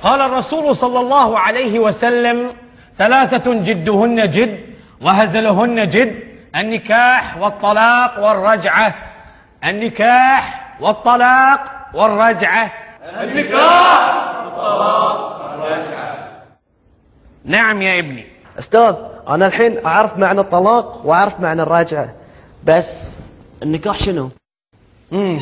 قال الرسول صلى الله عليه وسلم: ثلاثة جدهن جد وهزلهن جد: النكاح والطلاق والرجعة. النكاح والطلاق والرجعة. النكاح والطلاق والرجعة. نعم يا ابني. أستاذ، أنا الحين أعرف معنى الطلاق وأعرف معنى الرجعة، بس النكاح شنو؟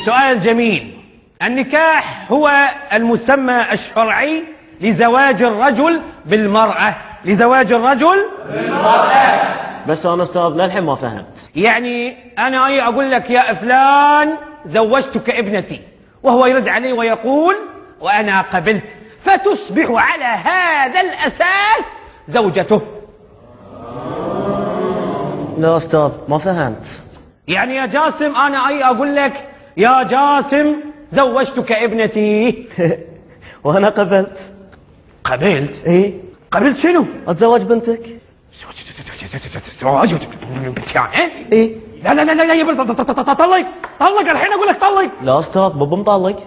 سؤال جميل. النكاح هو المسمى الشرعي لزواج الرجل بالمرأة. لزواج الرجل بالمرأة. بس أنا أستاذ للحين ما فهمت. يعني أنا أقول لك: يا فلان زوجتك ابنتي، وهو يرد علي ويقول: وأنا قبلت، فتصبح على هذا الأساس زوجته. لا أستاذ ما فهمت. يعني يا جاسم أنا أقول لك: يا جاسم زوجتك ابنتي. وأنا قبلت. قبلت؟ إيه. قبلت شنو؟ أتزوج بنتك. زواج بنتك يعني؟ إيه. لا لا لا لا يا طلق طلق الحين أقول لك طلق. لا أستاذ بابا مطلق.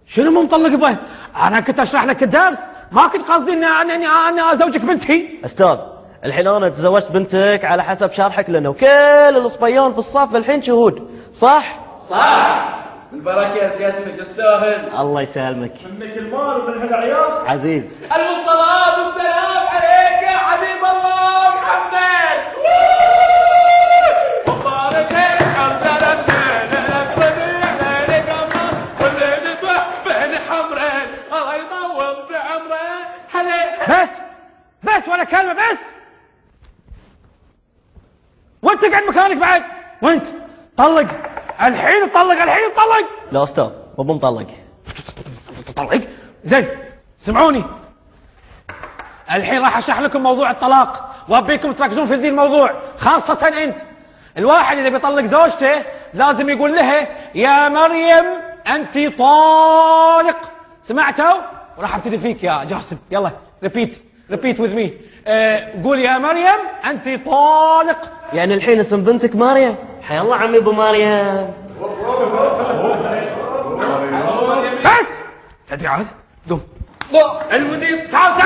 شنو مو مطلق بها؟ أنا كنت أشرح لك الدرس، ما كنت قصدي أن أزوجك بنتي. أستاذ الحين أنا تزوجت بنتك على حسب شرحك لنا، وكل الصبيان في الصف الحين شهود، صح؟ صح. البركة يا جاسم تستاهل. الله يسلمك. منك المال ومن هالعيال. عزيز. الصلاة والسلام عليك يا حبيب الله محمد. وبارك أرسل بينك وبين قمر واللي نذبح بين حمرين الله يطول بعمره. بس ولا كلمة بس. وانت قاعد مكانك بعد. وانت طلق الحين طلق الحين طلق. لا أستاذ بابا مطلق. طلق زين. سمعوني الحين راح اشرح لكم موضوع الطلاق، وابيكم تركزون في ذي الموضوع، خاصة انت. الواحد اذا بيطلق زوجته لازم يقول لها: يا مريم انت طالق. سمعتوا؟ وراح ابتدي فيك يا جاسم. يلا repeat with me. قول: يا مريم انت طالق. يعني الحين اسم بنتك مريم؟ حي الله عمي ابو مريم. بس تدري عاد قوم. المدير تعال